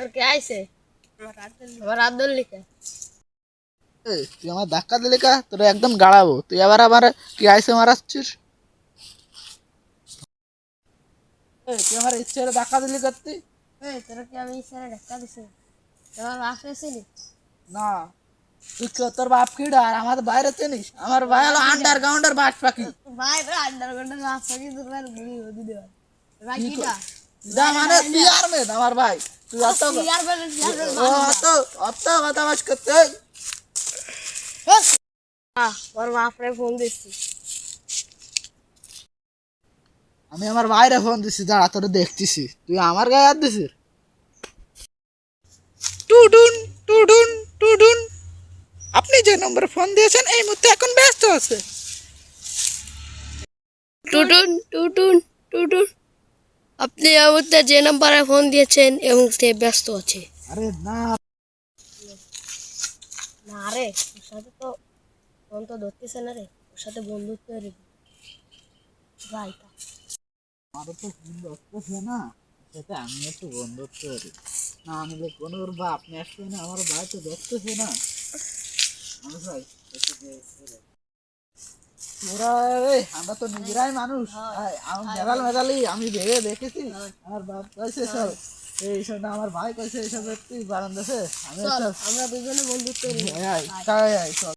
তোর কে আইছে? আমার আব্দুল লিখে। তুই আমার ধাক্কা দিলি কা? তোর একদম গাড়াবো। তুই আবার আমার কি আইসে মারাচ্ছিস? তুই আমার ইচ্ছে ধাক্কা দিলি করতি? তোর কি আমি স্যার ধাক্কা দিছি? তোমার বাপ চিনি? না, তুই তোর বাপ কিডা আর আমার বাইরে চিনিস? আমার ভাই হলো আন্ডারগ্রাউন্ডের বাস পাখি। ভাই আন্ডারগ্রাউন্ডের বাপ পাখি তোর ভাই গুলি হদি দেওয়া। ভাই কিটা? যা মানে চেয়ারম্যান আমার ভাই। তুই অত চেয়ারম্যান অত কথা বাস করতে ওর বাপরে ফোন দিচ্ছি। আমি আমার ভাইরে ফোন দিছি, দাঁড়া তোরে দেখতেছি। তুই আমার গায়ে হাত দিছিস? টুডুন টুডুন টুডুন, আপনি যে নম্বরে ফোন দিয়েছেন এই মুহূর্তে এখন ব্যস্ত আছে। টুটুন টুটুন টুটুন, আপনি আমাকে যে নাম্বারে ফোন দিয়েছেন এবং সে ব্যস্ত আছে। আরে না না রে, ওর সাথে তো ফোন তো ধরতেছে না রে, ওর সাথে বন্ধুত্ব রে ভাই। আমারও তো ফোন ধরতেছে না, সেটা আমি একটু বন্ধুত্ব করি না। আমি যে কোনো ওর বাপ নিয়ে আসবে না, আমার ভাই তো ধরতেছে না। আমি ভাই তোরা আমরা তো নিজেরাই মানুষ। আমি মেজাল মেজালি আমি ভেবে দেখেছি। আমার বাপ কইছে সব এইসব না, আমার ভাই কইছে এইসব তুই বারান্দাছে। আমি আমরা দুজনে বন্ধুত্ব চল